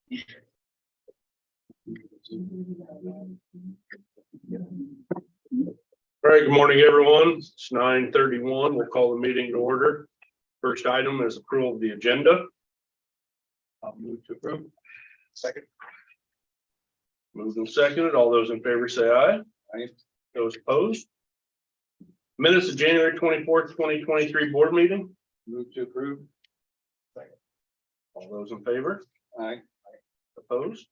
All right, good morning, everyone. It's 9:31. We'll call the meeting to order. First item is approval of the agenda. I'll move to approve. Second. Moved and seconded. All those in favor say aye. Aye. Those opposed. Minutes of January 24th, 2023 board meeting. Move to approve. Second. All those in favor? Aye. Opposed?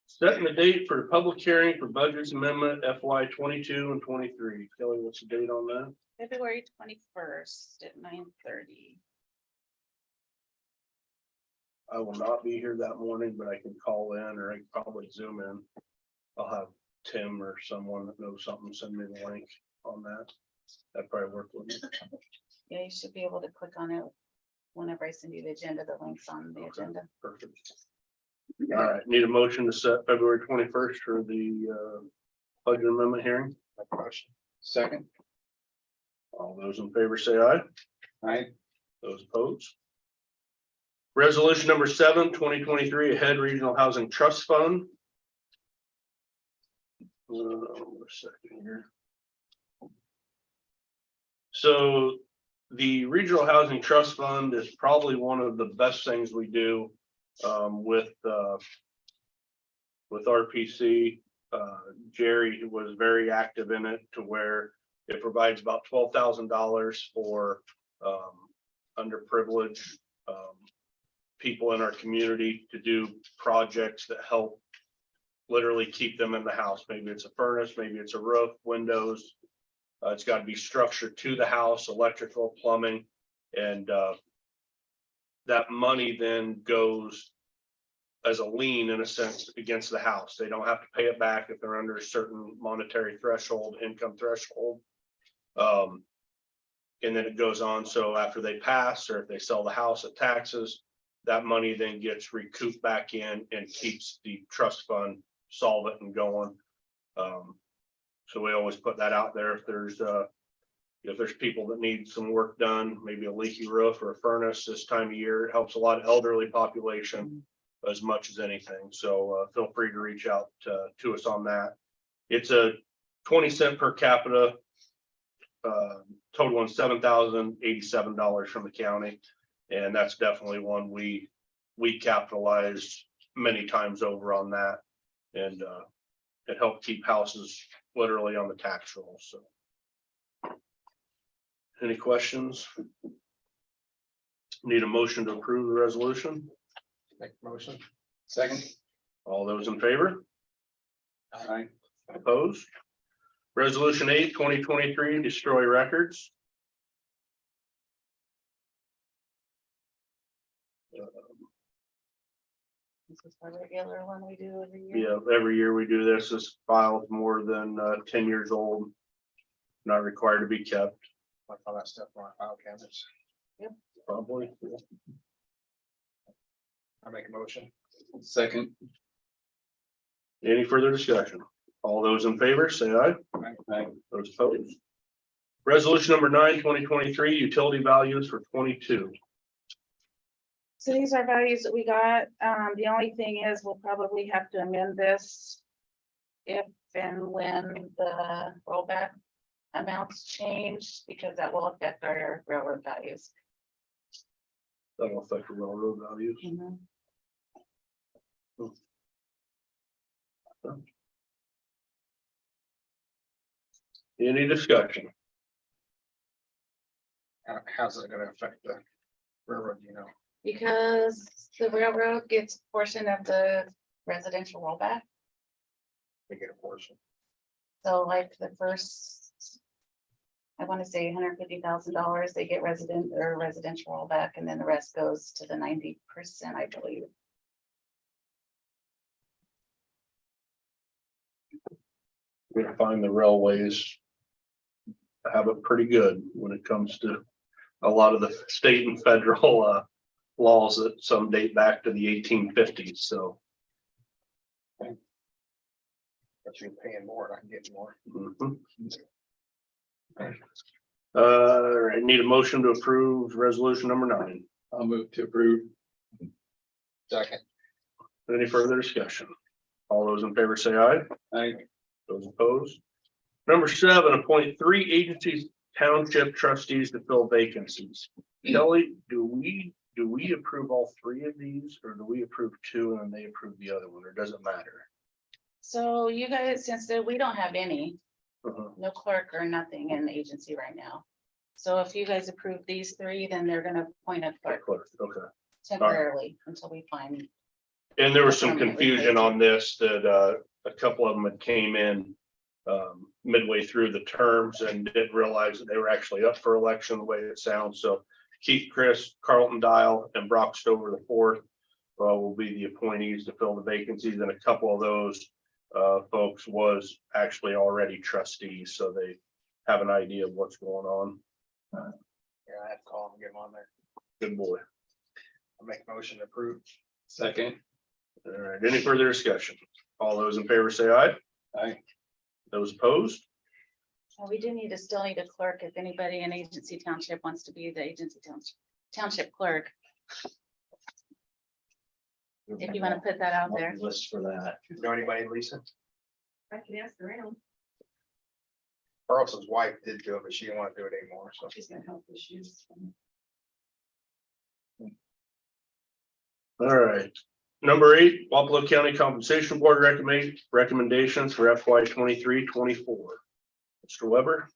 Setting the date for the public hearing for budgets amendment FY 22 and 23. Kelly, what's the date on that? February 21st at 9:30. I will not be here that morning, but I can call in or I can probably zoom in. I'll have Tim or someone that knows something send me the link on that. That probably work with me. Yeah, you should be able to click on it whenever I send you the agenda, the links on the agenda. Perfect. All right, need a motion to set February 21st for the budget amendment hearing. Second. All those in favor say aye. Aye. Those opposed. Resolution number 7, 2023, Ahead Regional Housing Trust Fund. A second here. So the Regional Housing Trust Fund is probably one of the best things we do with RPC. Jerry was very active in it to where it provides about $12,000 for underprivileged people in our community to do projects that help literally keep them in the house. Maybe it's a furnace, maybe it's a roof, windows. It's got to be structured to the house, electrical, plumbing, and that money then goes as a lien in a sense against the house. They don't have to pay it back if they're under a certain monetary threshold, income threshold. And then it goes on. So after they pass, or if they sell the house at taxes, that money then gets recouped back in and keeps the trust fund solvent and going. So we always put that out there. If there's people that need some work done, maybe a leaky roof or a furnace this time of year, it helps a lot of elderly population as much as anything. So feel free to reach out to us on that. It's a 20-cent per capita, totaling $7,087 from the county. And that's definitely one we capitalized many times over on that. And it helped keep houses literally on the tax roll. So any questions? Need a motion to approve the resolution? Make the motion. Second. All those in favor? Aye. Opposed? Resolution 8, 2023, destroy records. This is our regular one we do every year. Yeah, every year we do this. This file is more than 10 years old. Not required to be kept. Like all that stuff on our file cabinets. Yep. Probably. I make a motion. Second. Any further discussion? All those in favor, say aye. Aye. Those opposed. Resolution number 9, 2023, utility values for 22. So these are values that we got. The only thing is we'll probably have to amend this if and when the rollback amounts change, because that will affect our railroad values. That'll affect the railroad values. Any discussion? How's it gonna affect the railroad, you know? Because the railroad gets a portion of the residential rollback. They get a portion. So like the first, I want to say $150,000, they get residential rollback, and then the rest goes to the 90%, I believe. We find the railways have it pretty good when it comes to a lot of the state and federal laws that some date back to the 1850s. So But you're paying more, I can get more. I need a motion to approve resolution number 9. I'll move to approve. Second. Any further discussion? All those in favor say aye. Aye. Those opposed? Number 7, appoint 3 agencies township trustees to fill vacancies. Kelly, do we approve all 3 of these, or do we approve 2 and then they approve the other one, or does it matter? So you guys, since we don't have any, Uh-huh. no clerk or nothing in the agency right now. So if you guys approve these 3, then they're gonna appoint a clerk Okay. temporarily until we find. And there was some Permanent confusion on this that a couple of them had came in midway through the terms and didn't realize that they were actually up for election the way it sounds. So Keith, Chris, Carlton Dial, and Brock Stover the fourth will be the appointees to fill the vacancies, and a couple of those folks was actually already trustees, so they have an idea of what's going on. Yeah, I have to call him and get him on there. Good boy. I'll make a motion to approve. Second. All right, any further discussion? All those in favor say aye. Aye. Those opposed? We do still need a clerk if anybody in agency township wants to be the agency township clerk. If you want to put that out there. List for that. Know anybody, Lisa? I can ask around. Carlson's wife did do it, but she didn't want to do it anymore, so. She's gonna help issues. All right. Number 8, Wapello County Compensation Board recommendations for FY 23-24. Mr. Weber?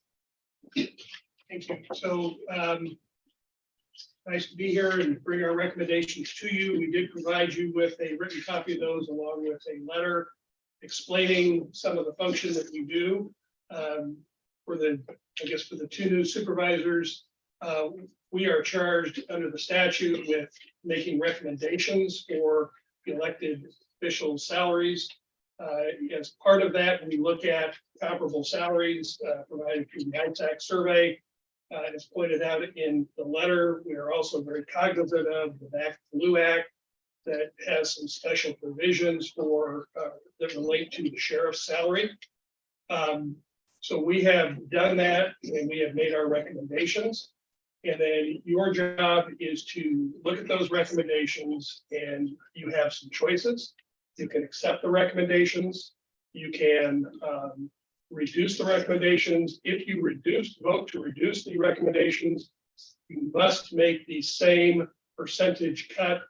Thank you. So, nice to be here and bring our recommendations to you. We did provide you with a written copy of those along with a letter explaining some of the functions that we do. For the 2 new supervisors, we are charged under the statute with making recommendations for elected officials' salaries. As part of that, we look at comparable salaries provided through the ITAC survey. As pointed out in the letter, we are also very cognizant of the Back to Blue Act that has some special provisions for that relate to the sheriff's salary. So we have done that and we have made our recommendations. And then your job is to look at those recommendations and you have some choices. You can accept the recommendations. You can reduce the recommendations. If you vote to reduce the recommendations, you must make the same percentage cut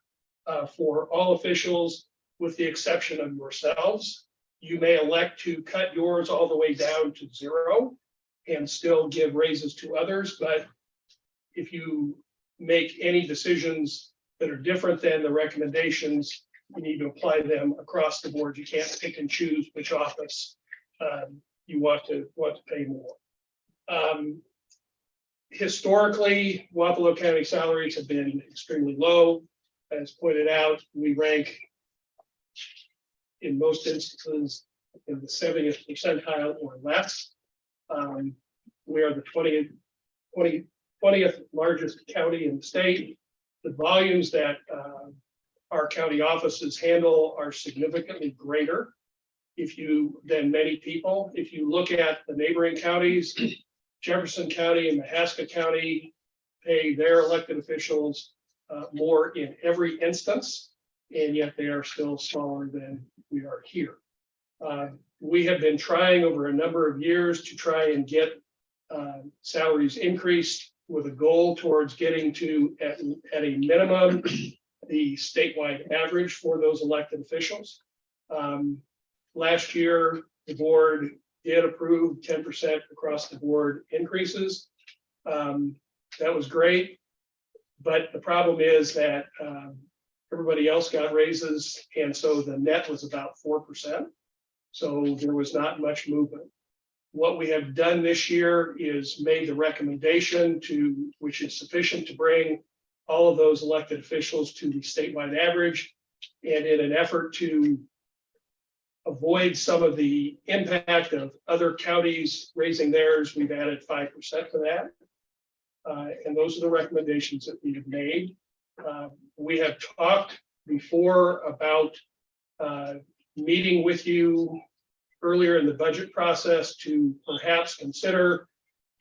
for all officials with the exception of yourselves. You may elect to cut yours all the way down to 0 and still give raises to others, but if you make any decisions that are different than the recommendations, you need to apply them across the board. You can't pick and choose which office you want to pay more. Historically, Wapello County salaries have been extremely low. As pointed out, we rank in most instances in the 70th percentile or less. We are the 20th largest county in the state. The volumes that our county offices handle are significantly greater than many people. If you look at the neighboring counties, Jefferson County and Mahaska County pay their elected officials more in every instance, and yet they are still smaller than we are here. We have been trying over a number of years to try and get salaries increased with a goal towards getting to, at a minimum, the statewide average for those elected officials. Last year, the board did approve 10% across the board increases. That was great, but the problem is that everybody else got raises, and so the net was about 4%. So there was not much movement. What we have done this year is made the recommendation which is sufficient to bring all of those elected officials to the statewide average. And in an effort to avoid some of the impact of other counties raising theirs, we've added 5% to that. And those are the recommendations that we have made. We have talked before about meeting with you earlier in the budget process to perhaps consider,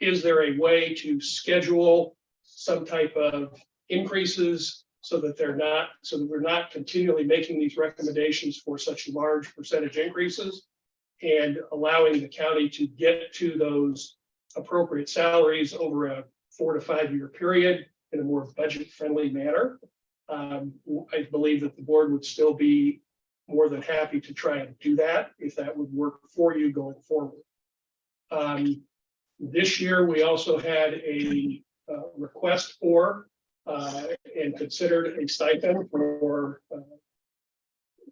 is there a way to schedule some type of increases so that we're not continually making these recommendations for such large percentage increases, and allowing the county to get to those appropriate salaries over a 4 to 5 year period in a more budget friendly manner. I believe that the board would still be more than happy to try and do that if that would work for you going forward. This year, we also had a request for and considered a stipend for,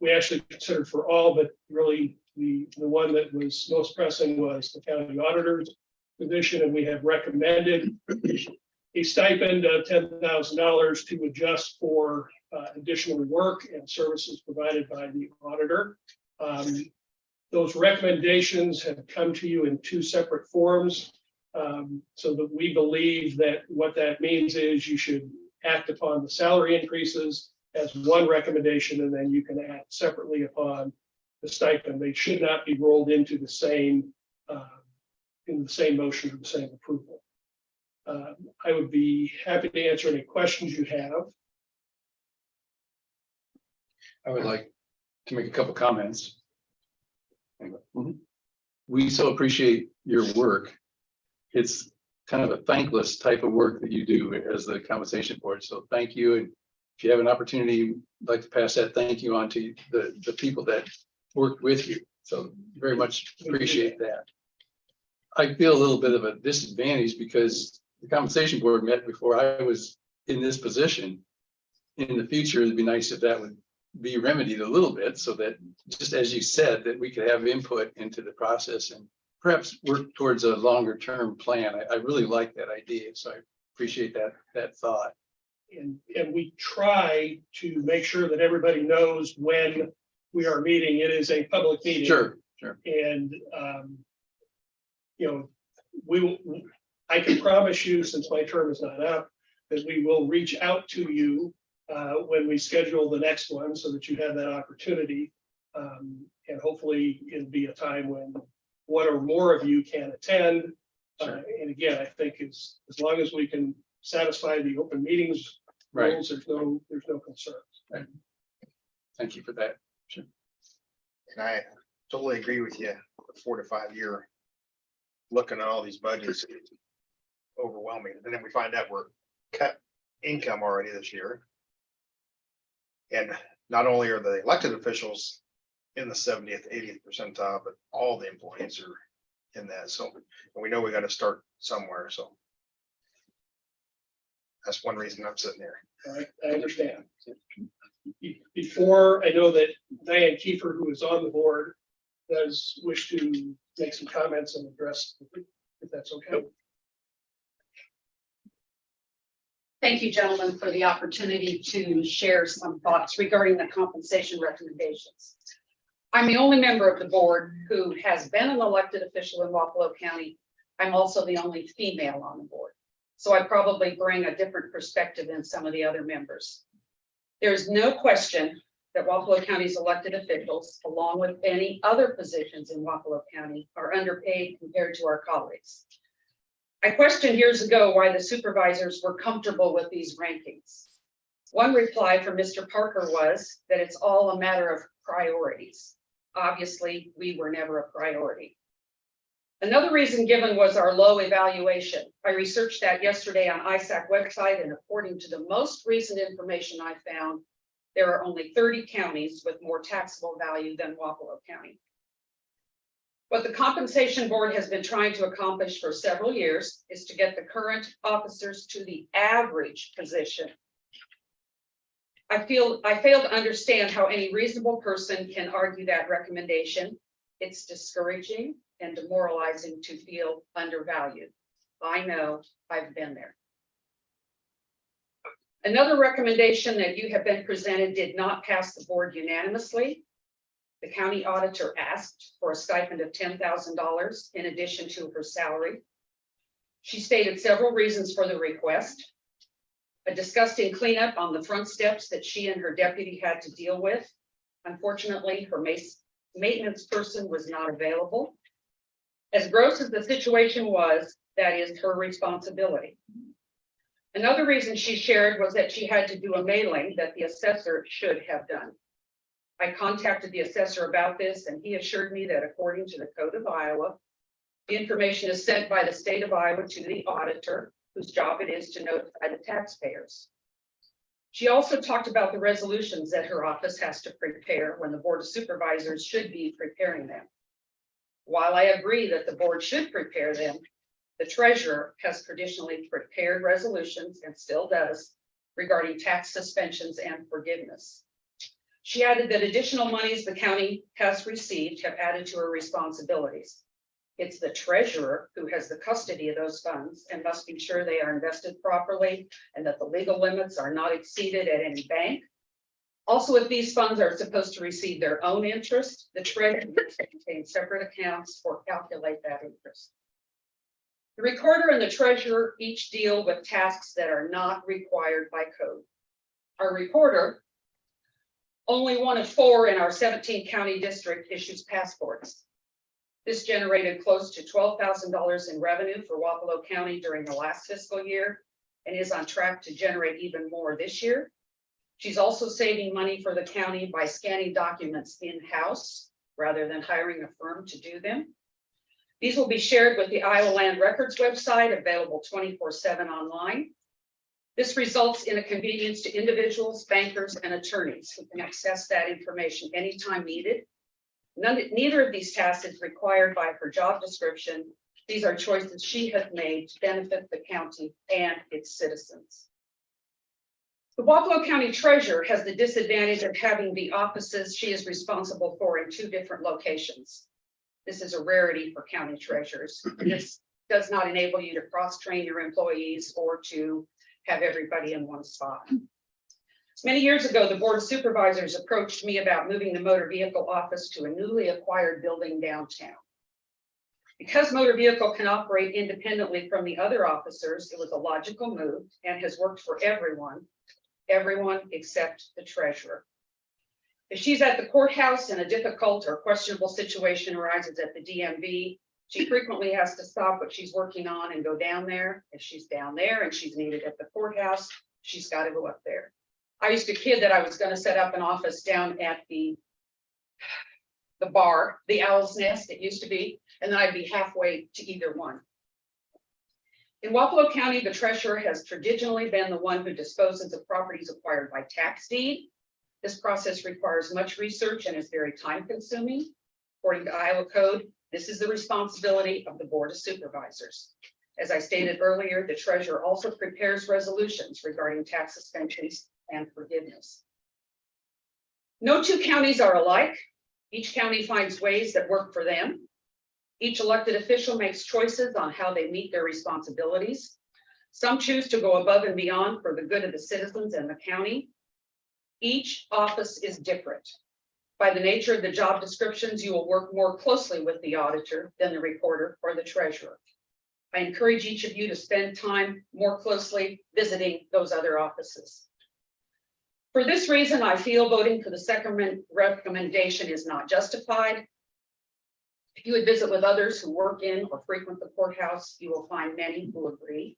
we actually considered for all, but really the one that was most pressing was the county auditor's position, and we have recommended a stipend of $10,000 to adjust for additional work and services provided by the auditor. Those recommendations have come to you in 2 separate forms, so that we believe that what that means is you should act upon the salary increases as one recommendation, and then you can act separately upon the stipend. They should not be rolled into the same in the same motion or the same approval. I would be happy to answer any questions you have. I would like to make a couple comments. We so appreciate your work. It's kind of a thankless type of work that you do as the compensation board. So thank you. And if you have an opportunity, I'd like to pass that thank you on to the people that work with you. So very much appreciate that. I feel a little bit of a disadvantage because the compensation board met before I was in this position. In the future, it'd be nice if that would be remedied a little bit, so that, just as you said, that we could have input into the process and perhaps work towards a longer term plan. I really like that idea, so I appreciate that thought. And we try to make sure that everybody knows when we are meeting. It is a public meeting. Sure. And I can promise you, since my term is not up, that we will reach out to you when we schedule the next one, so that you have that opportunity. And hopefully it'll be a time when one or more of you can attend. Sure. And again, I think as long as we can satisfy the open meetings rules, there's no concerns. Right. Thank you for that. And I totally agree with you. The 4 to 5 year, looking at all these budgets, it's overwhelming. And then we find out we're cut income already this year. And not only are the elected officials in the 70th, 80th percentile, but all the employees are in that. So we know we got to start somewhere. So that's one reason I'm sitting here. I understand. Before, I know that Diane Kiefer, who is on the board, does wish to make some comments and address, if that's okay. Thank you, gentlemen, for the opportunity to share some thoughts regarding the compensation recommendations. I'm the only member of the board who has been an elected official in Wapello County. I'm also the only female on the board, so I probably bring a different perspective than some of the other members. There's no question that Wapello County's elected officials, along with any other positions in Wapello County, are underpaid compared to our colleagues. I questioned years ago why the supervisors were comfortable with these rankings. One reply from Mr. Parker was that it's all a matter of priorities. Obviously, we were never a priority. Another reason given was our low evaluation. I researched that yesterday on ISAC website, and according to the most recent information I found, there are only 30 counties with more taxable value than Wapello County. What the compensation board has been trying to accomplish for several years is to get the current officers to the average position. I fail to understand how any reasonable person can argue that recommendation. It's discouraging and demoralizing to feel undervalued. I know, I've been there. Another recommendation that you have been presented did not pass the board unanimously. The county auditor asked for a stipend of $10,000 in addition to her salary. She stated several reasons for the request: a disgusting cleanup on the front steps that she and her deputy had to deal with. Unfortunately, her maintenance person was not available. As gross as the situation was, that is her responsibility. Another reason she shared was that she had to do a mailing that the assessor should have done. I contacted the assessor about this, and he assured me that according to the Code of Iowa, the information is sent by the state of Iowa to the auditor, whose job it is to notify the taxpayers. She also talked about the resolutions that her office has to prepare when the Board of Supervisors should be preparing them. While I agree that the board should prepare them, the treasurer has traditionally prepared resolutions and still does regarding tax suspensions and forgiveness. She added that additional monies the county has received have added to her responsibilities. It's the treasurer who has the custody of those funds and must be sure they are invested properly and that the legal limits are not exceeded at any bank. Also, if these funds are supposed to receive their own interest, the treasurer maintains separate accounts or calculate that interest. The recorder and the treasurer each deal with tasks that are not required by code. Our recorder, only one of 4 in our 17 county district, issues passports. This generated close to $12,000 in revenue for Wapello County during the last fiscal year and is on track to generate even more this year. She's also saving money for the county by scanning documents in-house rather than hiring a firm to do them. These will be shared with the Iowa Land Records website, available 24/7 online. This results in a convenience to individuals, bankers, and attorneys who can access that information anytime needed. Neither of these tasks is required by her job description. These are choices she has made to benefit the county and its citizens. The Wapello County Treasurer has the disadvantage of having the offices she is responsible for in 2 different locations. This is a rarity for county treasurers. This does not enable you to cross-train your employees or to have everybody in one spot. Many years ago, the Board of Supervisors approached me about moving the motor vehicle office to a newly acquired building downtown. Because motor vehicle can operate independently from the other officers, it was a logical move and has worked for everyone except the treasurer. If she's at the courthouse and a difficult or questionable situation arises at the DMV, she frequently has to stop what she's working on and go down there. If she's down there and she's needed at the courthouse, she's got to go up there. I used to kid that I was going to set up an office down at the bar, the Owl's Nest, it used to be, and then I'd be halfway to either one. In Wapello County, the treasurer has traditionally been the one who disposes of properties acquired by tax deed. This process requires much research and is very time consuming. According to Iowa Code, this is the responsibility of the Board of Supervisors. As I stated earlier, the treasurer also prepares resolutions regarding tax suspensions and forgiveness. No 2 counties are alike. Each county finds ways that work for them. Each elected official makes choices on how they meet their responsibilities. Some choose to go above and beyond for the good of the citizens and the county. Each office is different. By the nature of the job descriptions, you will work more closely with the auditor than the recorder or the treasurer. I encourage each of you to spend time more closely visiting those other offices. For this reason, I feel voting for the second recommendation is not justified. If you would visit with others who work in or frequent the courthouse, you will find many who agree.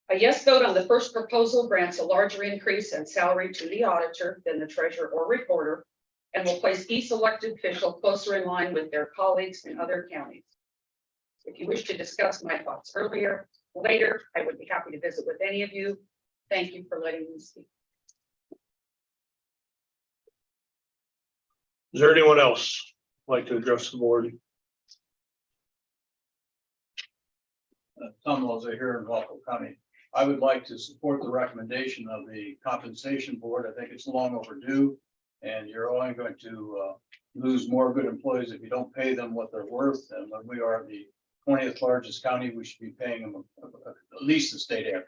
A yes vote on the first proposal grants a larger increase in salary to the auditor than the treasurer or recorder and will place each elected official closer in line with their colleagues in other counties. If you wish to discuss my thoughts later, I would be happy to visit with any of you. Thank you for letting me speak. Is there anyone else like to address the board? Tom Loza here in Wapello County. I would like to support the recommendation of the compensation board. I think it's long overdue. And you're only going to lose more good employees if you don't pay them what they're worth. And when we are the 20th largest county, we should be paying them at least the state average,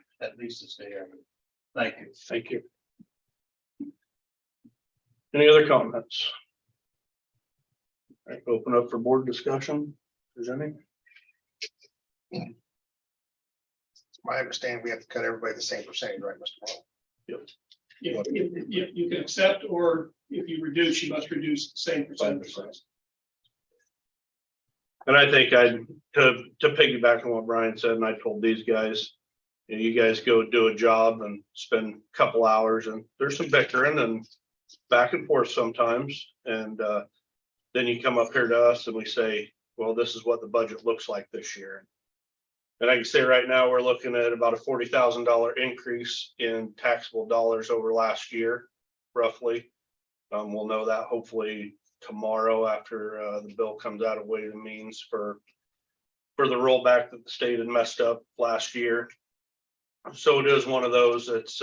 Thank you. Thank you. Any other comments? All right, open up for board discussion. Is there any? My understanding, we have to cut everybody the same percentage, right, Mr. Morrow? You can accept, or if you reduce, you must reduce the same percentage. And I think to piggyback on what Brian said, and I told these guys, You guys go do a job and spend a couple hours, and there's some bickering and back and forth sometimes. And then you come up here to us and we say, well, this is what the budget looks like this year. And I can say right now, we're looking at about a $40,000 increase in taxable dollars over last year, roughly. We'll know that hopefully tomorrow after the bill comes out of Ways and Means for the rollback that the state had messed up last year. So it is one of those that's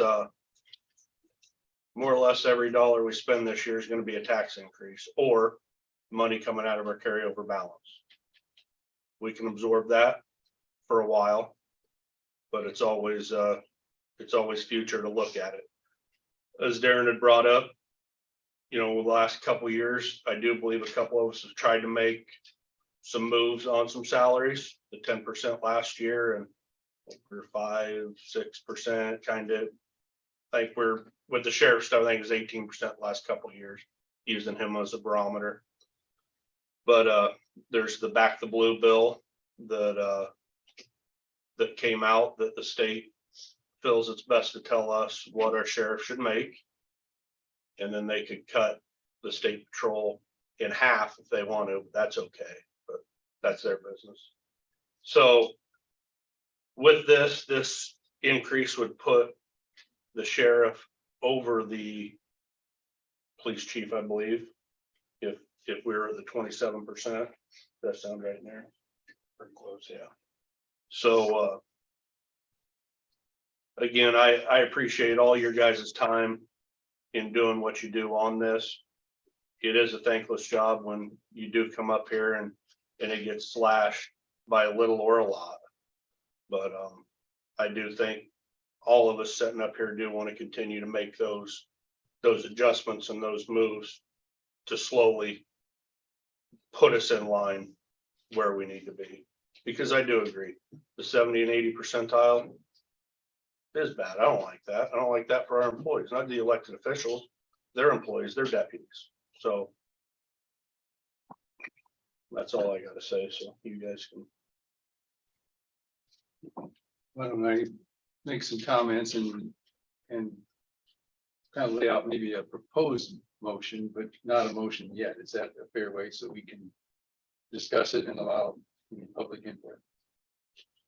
more or less every dollar we spend this year is going to be a tax increase or money coming out of our carryover balance. We can absorb that for a while, but it's always future to look at it. As Darren had brought up, the last couple of years, I do believe a couple of us have tried to make some moves on some salaries, the 10% last year, and we're 5-6% kind of. I think we're with the sheriff stuff, I think it's 18% last couple of years, using him as a barometer. But there's the Back the Blue bill that came out that the state feels it's best to tell us what our sheriff should make. And then they could cut the state patrol in half if they want to. That's okay, but that's their business. So with this increase would put the sheriff over the police chief, I believe, if we were at the 27%. That sound right in there? Pretty close, yeah. So again, I appreciate all your guys' time in doing what you do on this. It is a thankless job when you do come up here and it gets slashed by a little or a lot. But I do think all of us sitting up here do want to continue to make those adjustments and those moves to slowly put us in line where we need to be. Because I do agree, the 70 and 80 percentile is bad. I don't like that. I don't like that for our employees, not the elected officials, their employees, their deputies. So that's all I gotta say. So you guys can. Why don't I make some comments and kind of lay out maybe a proposed motion, but not a motion yet. Is that a fair way so we can discuss it and allow public input?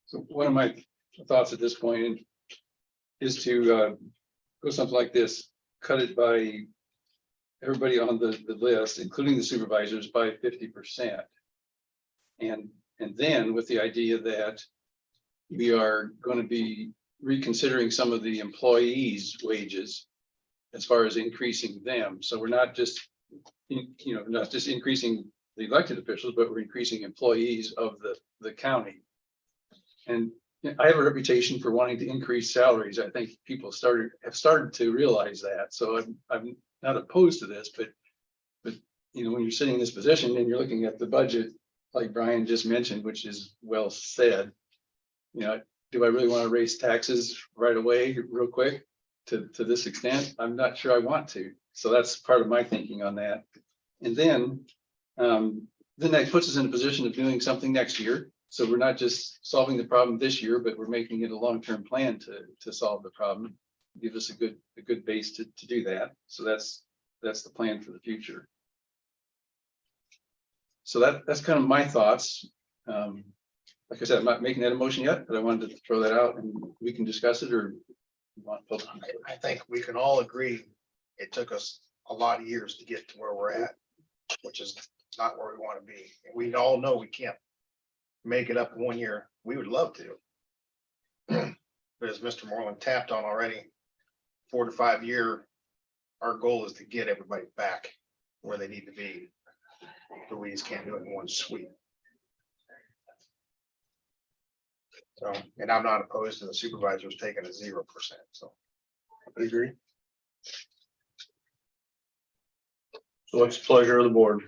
So one of my thoughts at this point is to go something like this, cut it by everybody on the list, including the supervisors, by 50%. And then with the idea that we are going to be reconsidering some of the employees' wages as far as increasing them. So we're not just, not just increasing the elected officials, but we're increasing employees of the county. And I have a reputation for wanting to increase salaries. I think people have started to realize that. So I'm not opposed to this, but when you're sitting in this position and you're looking at the budget, like Brian just mentioned, which is well said, do I really want to raise taxes right away, real quick, to this extent? I'm not sure I want to. So that's part of my thinking on that. And then that puts us in a position of doing something next year. So we're not just solving the problem this year, but we're making it a long-term plan to solve the problem. Give us a good base to do that. So that's the plan for the future. So that's kind of my thoughts. Like I said, I'm not making that a motion yet, but I wanted to throw that out and we can discuss it, or you want public input? I think we can all agree it took us a lot of years to get to where we're at, which is not where we want to be. And we all know we can't make it up in 1 year. We would love to. But as Mr. Moreland tapped on already, 4 to 5 year, our goal is to get everybody back where they need to be. But we just can't do it in one sweep. So, and I'm not opposed to the supervisors taking a 0%. So I agree. So what's the pleasure of the board?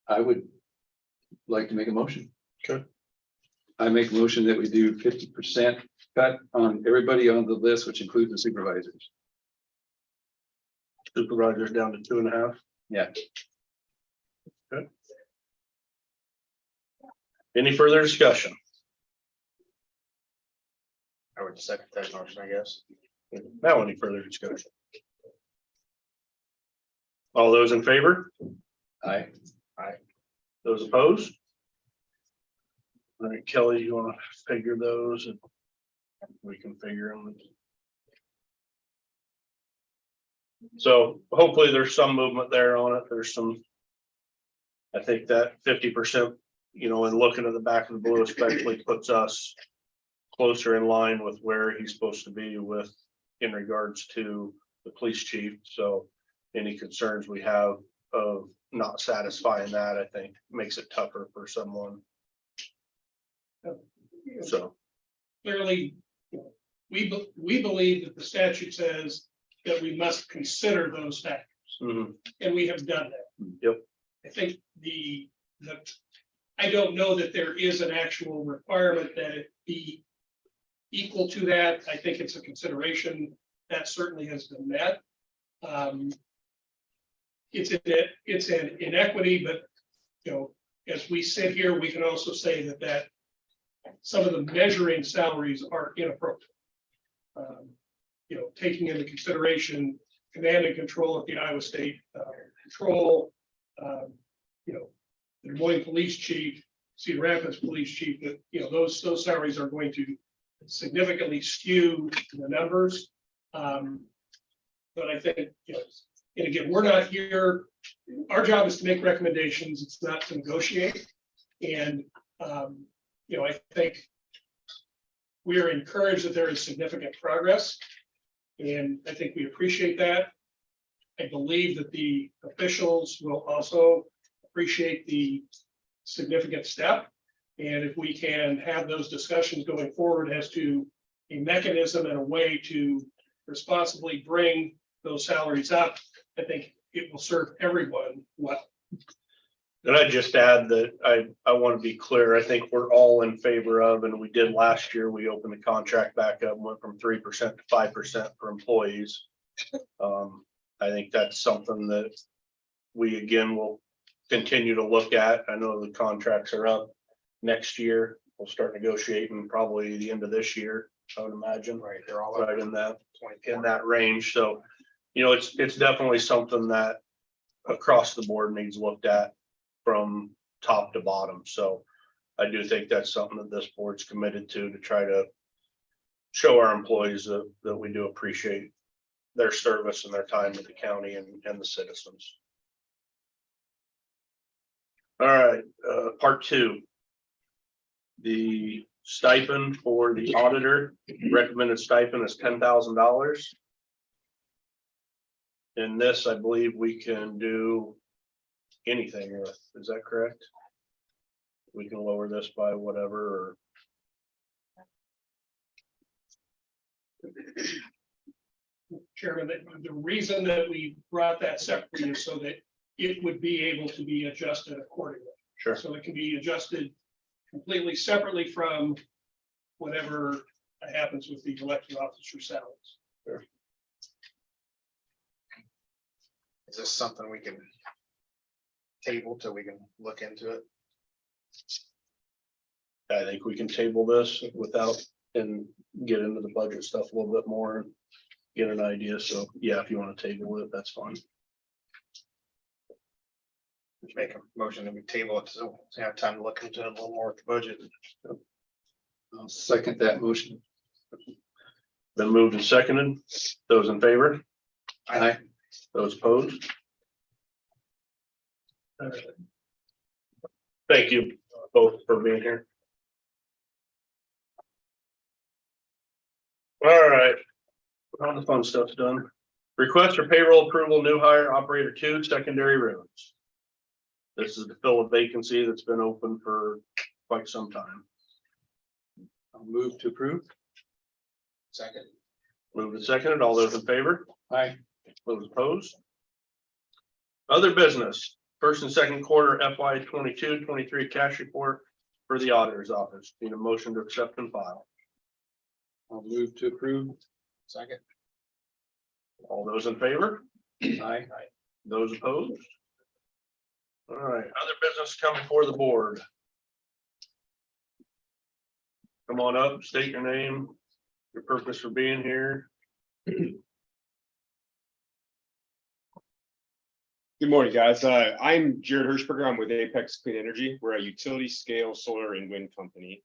I would like to make a motion. Okay. I make a motion that we do 50% cut on everybody on the list, which includes the supervisors. Supervisors down to 2.5. Yeah. Okay. Any further discussion? I would second that motion, I guess. Now, any further discussion? All those in favor? Aye. Those opposed? All right, Kelly, you wanna figure those and we can figure them. So hopefully there's some movement there on it. There's some. I think that 50%, you know, in looking at the back of the blue especially puts us closer in line with where he's supposed to be with in regards to the police chief. So any concerns we have of not satisfying that, I think makes it tougher for someone. So, Clearly, we believe that the statute says that we must consider those factors, mhm, and we have done that. yep, I think I don't know that there is an actual requirement that it be equal to that. I think it's a consideration that certainly has been met. It's an inequity, but, you know, as we sit here, we can also say that some of the measuring salaries are inappropriate. You know, taking into consideration command and control at the Iowa State Patrol, you know, the Des Moines Police Chief, Cedar Rapids Police Chief, that, you know, those salaries are going to significantly skew the numbers. But I think, you know, and again, we're not here, our job is to make recommendations, it's not to negotiate. And, you know, I think we are encouraged that there is significant progress. And I think we appreciate that. I believe that the officials will also appreciate the significant step. And if we can have those discussions going forward as to a mechanism and a way to responsibly bring those salaries up, I think it will serve everyone well. and I just add that I want to be clear, I think we're all in favor of, and we did last year, we opened the contract back up, went from 3% to 5% for employees. I think that's something that we again will continue to look at. I know the contracts are up next year. We'll start negotiating probably the end of this year, I would imagine, Right, they're all right in that 24. range. So, you know, it's definitely something that across the board needs looked at from top to bottom. So I do think that's something that this board's committed to try to show our employees that we do appreciate their service and their time with the county and the citizens. All right, part two. The stipend for the auditor, recommended stipend is $10,000. In this, I believe we can do anything with, is that correct? We can lower this by whatever, Chairman, the reason that we brought that separately is so that it would be able to be adjusted accordingly. sure. So it can be adjusted completely separately from whatever happens with the elected officer salaries. Is this something we can table till we can look into it? I think we can table this without and get into the budget stuff a little bit more and get an idea. So yeah, if you want to table it, that's fine. Make a motion that we table it, so we have time to look into it a little more with the budget. I'll second that motion. Been moved and seconded. Those in favor? Aye. Those opposed? Thank you both for being here. All right. All the fun stuff's done. Request for payroll approval, new hire operator 2, secondary roads. This is to fill a vacancy that's been open for quite some time. I'll move to approve. Second. Moved and seconded. All those in favor? Aye. Those opposed? Other business, first and second quarter FY 22-23 cash report for the auditor's office. Need a motion to accept and file. I'll move to approve. Second. All those in favor? Aye. Those opposed? All right, other business coming before the board. Come on up, state your name, your purpose for being here. Good morning, guys. I'm Jared Hirschberger. I'm with Apex Clean Energy. We're a utility scale solar and wind company.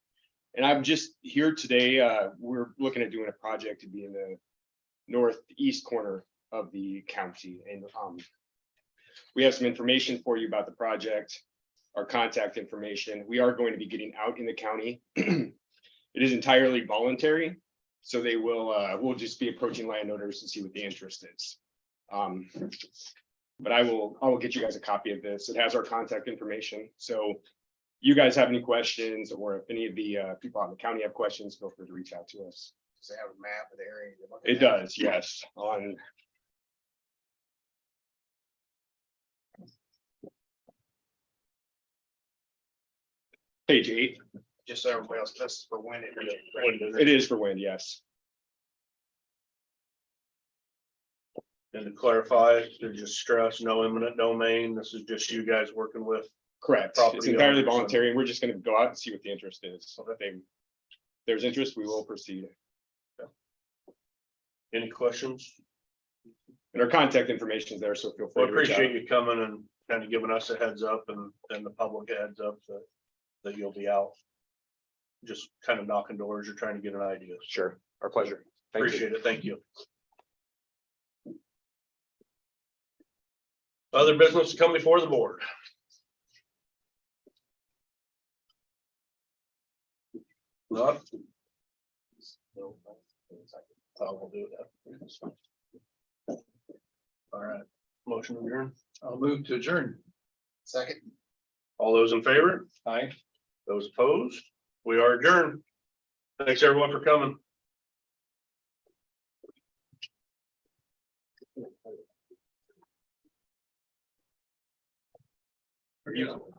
And I'm just here today. We're looking at doing a project to be in the northeast corner of the county. And we have some information for you about the project, our contact information. We are going to be getting out in the county. It is entirely voluntary. So they will, we'll just be approaching landowners to see what the interest is. But I will get you guys a copy of this. It has our contact information. So you guys have any questions, or if any of the people out in the county have questions, feel free to reach out to us. Does it have a map of the area? you're looking It at? does, yes. On page 8, Just so everybody else, this is for when it. it is for wind, yes. And to clarify, to just stress, no eminent domain. This is just you guys working with. Correct. Property It's entirely owners. voluntary, and we're just going to go out and see what the interest is. So if there's interest, we will proceed. Any questions? And our contact information is there, so feel free Well, to reach out. appreciate you coming and kind of giving us a heads up and the public a heads up that you'll be out. Just kind of knocking doors or trying to get an idea. Sure, our pleasure. Thank you. Appreciate it. Thank you. Other business to come before the board. Rob? We'll do that. All right, motion adjourned. I'll move to adjourn. Second. All those in favor? Aye. Those opposed? We are adjourned. Thanks everyone for coming. Are you?